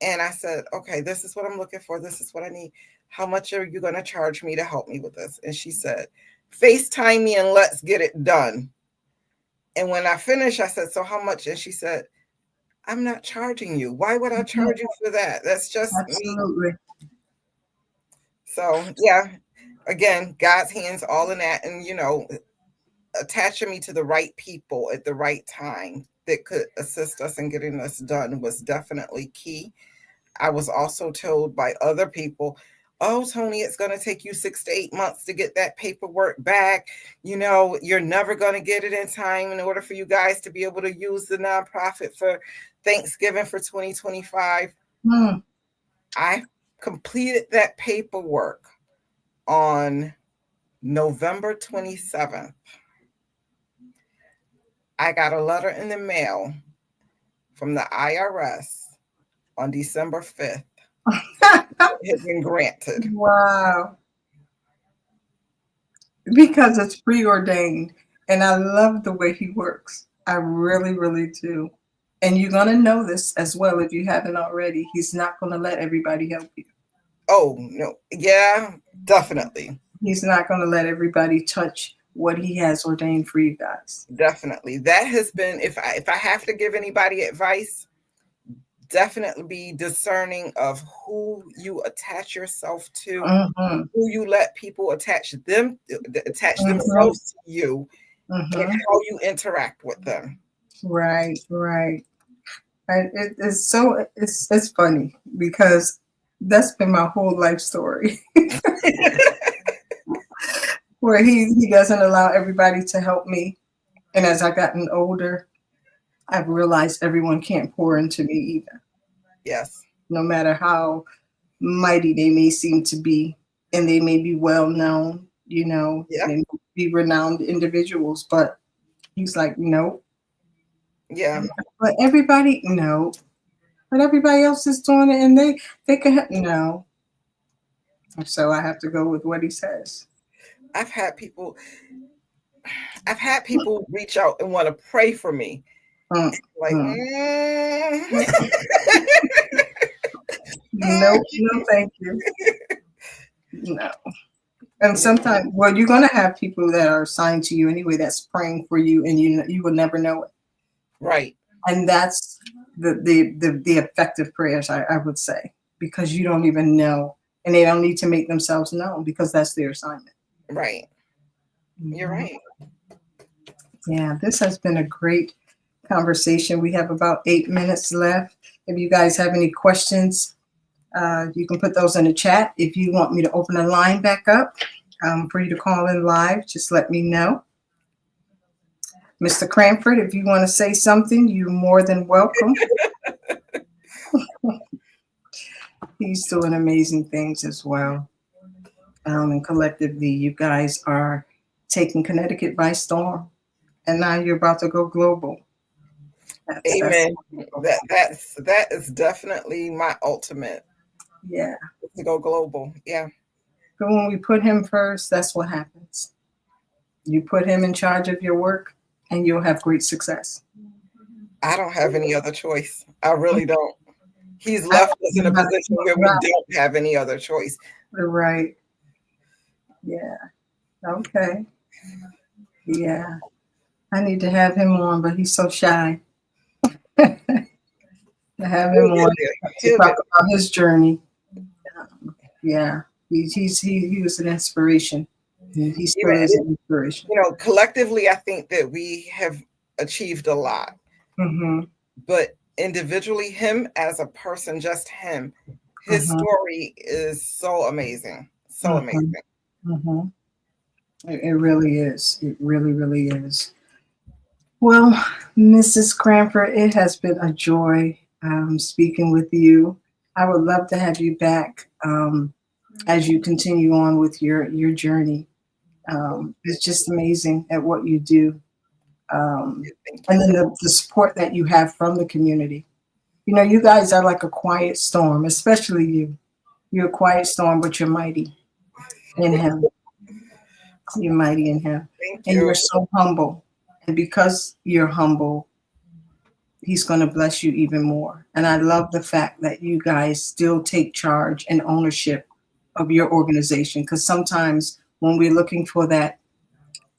and I said, okay, this is what I'm looking for. This is what I need. how much are you going to charge me to help me with this? And she said, FaceTime me and let's get it done. And when I finished, I said, so how much? And she said, I'm not charging you. Why would I charge you for that? That's just Absolutely. me. So, yeah, again, God's hands all in that. And, attaching me to the right people at the right time that could assist us in getting this done was definitely key. I was also told by other people, oh, Toni, it's going to take you 6 to 8 months to get that paperwork back. You're never going to get it in time in order for you guys to be able to use the nonprofit for Thanksgiving for 2025. I completed that paperwork on November 27th. I got a letter in the mail from the IRS on December 5th. It has been granted. Wow. Because it's preordained. And I love the way he works. I really, really do. And you're going to know this as well if you haven't already. He's not going to let everybody help you. Oh, no. Yeah, definitely. He's not going to let everybody touch what he has ordained for you guys. Definitely. That has been, if I have to give anybody advice, definitely be discerning of who you attach yourself to, who you let people attach themselves to you, and how you interact with them. Right. It's funny because that's been my whole life story. Where he doesn't allow everybody to help me. And as I've gotten older, I've realized everyone can't pour into me either. Yes. No matter how mighty they may seem to be, and they may be well known, they may be renowned individuals, but he's like, nope. Yeah. But everybody, no. But everybody else is doing it, and they can no. So I have to go with what he says. I've had people reach out and want to pray for me. No, thank you. No. And sometimes, you're going to have people that are assigned to you anyway that's praying for you, and you will never know it. Right. And that's the effective prayers, I would say, because you don't even know, and they don't need to make themselves known because that's their assignment. Right. You're right. Yeah, this has been a great conversation. We have about 8 minutes left. If you guys have any questions, you can put those in the chat. If you want me to open the line back up for you to call in live, just let me know. Mr. Cranford, if you want to say something, you're more than welcome. He's doing amazing things as well. And collectively, you guys are taking Connecticut by storm. And now you're about to go global. Amen. That is definitely my ultimate. Yeah. To go global. Yeah. But when we put him first, that's what happens. You put him in charge of your work, and you'll have great success. I don't have any other choice. I really don't. He's left us in a position where we don't have any other choice. Right. Yeah. Okay. Yeah. I need to have him on, but he's so shy. To have him on to talk about his journey. Yeah. He was an inspiration. He still is an inspiration. Collectively, I think that we have achieved a lot. But individually, him as a person, just him, his story is so amazing. So amazing. It really is. It really, really is. Well, Mrs. Cranford, it has been a joy speaking with you. I would love to have you back as you continue on with your journey. It's just amazing at what you do. And then the support that you have from the community. You guys are like a quiet storm, especially you. You're a quiet storm, but you're mighty in him. You're mighty in him. And you're so humble. And because you're humble, he's going to bless you even more. And I love the fact that you guys still take charge and ownership of your organization, because sometimes when we're looking for that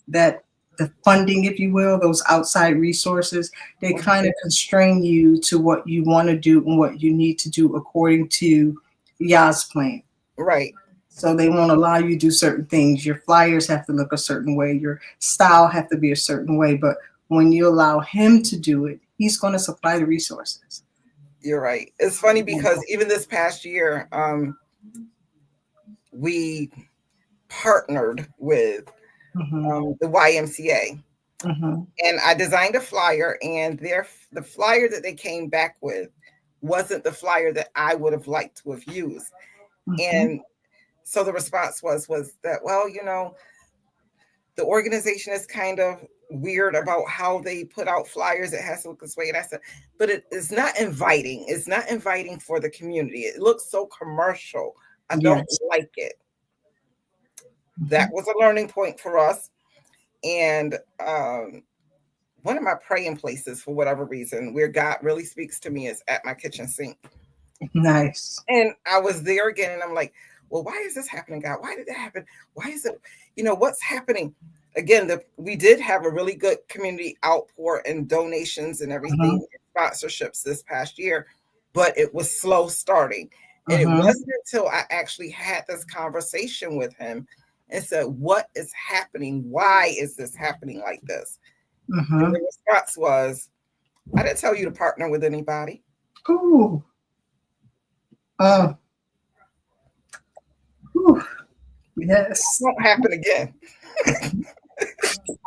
the funding, if you will, those outside resources, they kind of constrain you to what you want to do and what you need to do according to Yah's plan. Right. So they won't allow you to do certain things. Your flyers have to look a certain way. Your style have to be a certain way. But when you allow him to do it, he's going to supply the resources. You're right. It's funny because even this past year, we partnered with the YMCA. And I designed a flyer, and the flyer that they came back with wasn't the flyer that I would have liked to have used. And so the response was that, well, you know, the organization is kind of weird about how they put out flyers. It has to look this way. And I said, but it is not inviting. It's not inviting for the community. It looks so commercial. I don't like it. That was a learning point for us. And one of my praying places, for whatever reason, where God really speaks to me, is at my kitchen sink. Nice. And I was there again, and I'm like, well, why is this happening, God? Why did that happen? Why is it, you know, what's happening? Again, we did have a really good community outpour and donations and everything, sponsorships this past year, but it was slow starting. And it wasn't until I actually had this conversation with him and said, what is happening? Why is this happening like this? And the response was, I didn't tell you to partner with anybody. Ooh. Yes. It won't happen again.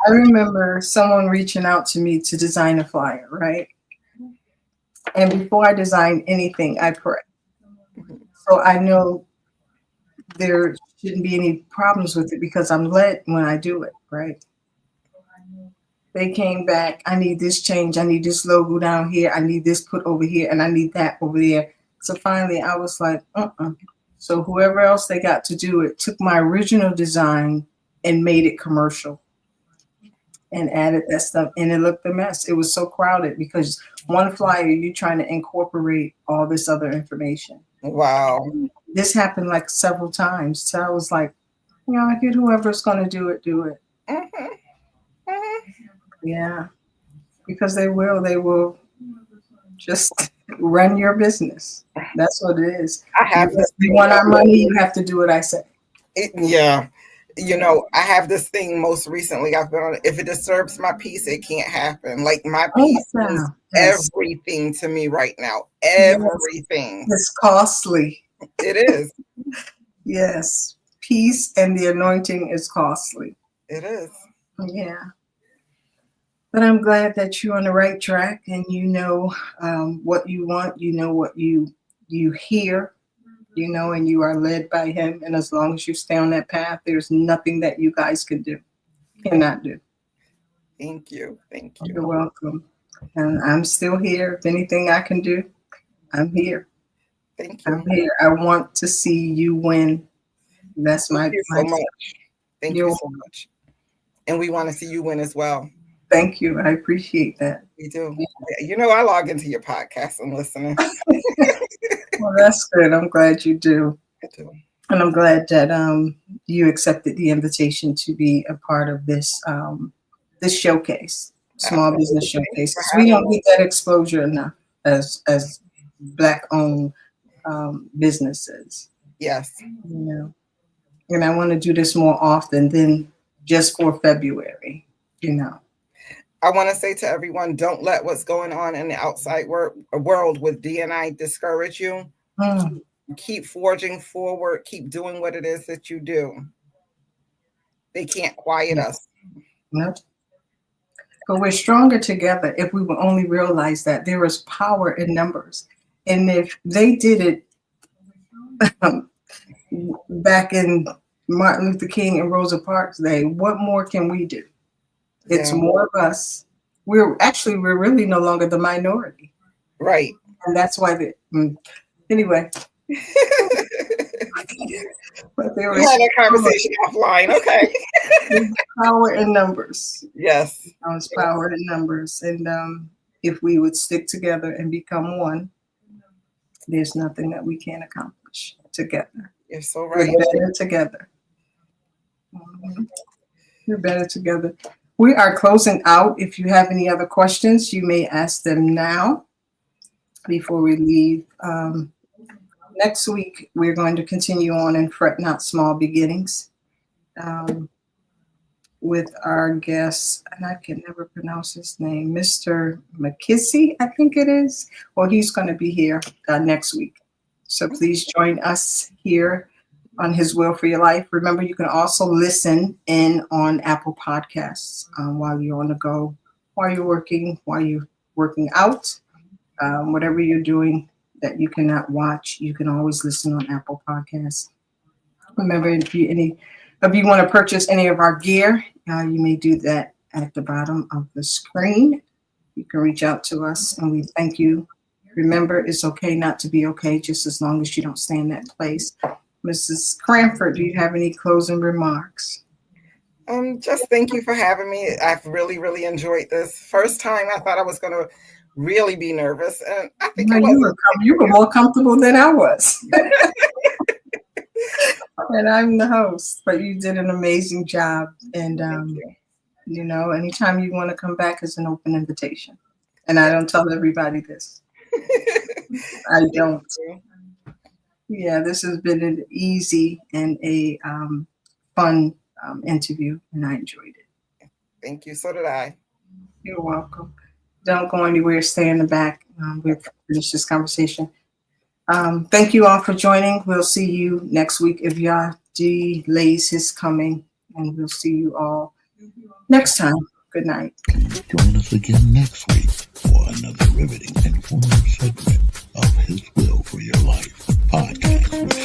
I remember someone reaching out to me to design a flyer, right? And before I design anything, I pray. So I know there shouldn't be any problems with it because I'm led when I do it, right? They came back, I need this change, I need this logo down here, I need this put over here, and I need that over there. So finally I was like, So whoever else they got to do it took my original design and made it commercial and added that stuff, and it looked a mess. It was so crowded because one flyer, you're trying to incorporate all this other information. Wow. This happened like several times. So I was like, you know, get whoever's going to do it, do it. Yeah, because they will just run your business. That's what it is. I have this. You want our money, you have to do what I say. Yeah. You know, I have this thing most recently. I've been on, if it disturbs my peace, it can't happen. Like my peace is everything to me right now. Everything. It's costly. It is. Yes. Peace and the anointing is costly. It is. Yeah. But I'm glad that you're on the right track and you know what you want, you know what you hear, you know, and you are led by him. And as long as you stay on that path, there's nothing that you guys cannot do. Thank you. Thank you. You're welcome. And I'm still here. If anything I can do, I'm here. Thank you. I'm here. I want to see you win. That's Thank you so much. Thank you You're so much. And we want to see you win as well. Thank you. I appreciate that. We do. Yeah, you know, I log into your podcast and listen. Well, that's good. I'm glad you do. I do. And I'm glad that you accepted the invitation to be a part of this this showcase, small business showcase. We don't get that exposure enough as Black-owned businesses. Yes. You know, and I want to do this more often than just for February. You know. I want to say to everyone, don't let what's going on in the outside world with D&I discourage you. Keep forging forward. Keep doing what it is that you do. They can't quiet us. No. But we're stronger together if we will only realize that there is power in numbers. And if they did it back in Martin Luther King and Rosa Parks' day, what more can we do? It's more of us. We're really no longer the minority. Right. And that's why anyway. But there was a conversation offline. Okay. Power in numbers. Yes. There's power in numbers. And if we would stick together and become one, there's nothing that we can't accomplish together. You're so right. We're better together. We're better together. We are closing out. If you have any other questions, you may ask them now before we leave. Next week, we're going to continue on in Fret Not Small Beginnings with our guest, and I can never pronounce his name, Mr. McKissy, I think it is. Well, he's going to be here next week. So please join us here on His Will for Your Life. Remember, you can also listen in on Apple Podcasts while you're on the go, while you're working out, whatever you're doing that you cannot watch, you can always listen on Apple Podcasts. Remember, if you want to purchase any of our gear, you may do that at the bottom of the screen. You can reach out to us, and we thank you. Remember, it's okay not to be okay, just as long as you don't stay in that place. Mrs. Cranford, do you have any closing remarks? Just thank you for having me. I've really, really enjoyed this. First time I thought I was going to really be nervous, and I think you were more comfortable than I was. And I'm the host, but you did an amazing job. And anytime you want to come back, is an open invitation. And I don't tell everybody this. I don't. Yeah, this has been an easy and a fun interview, and I enjoyed it. Thank you. So did I. You're welcome. Don't go anywhere. Stay in the back. We'll finish this conversation. Thank you all for joining. We'll see you next week if Yah delays his coming, and we'll see you all next time. Good night. Join us again next week for another riveting, informative segment of His Will for Your Life podcast with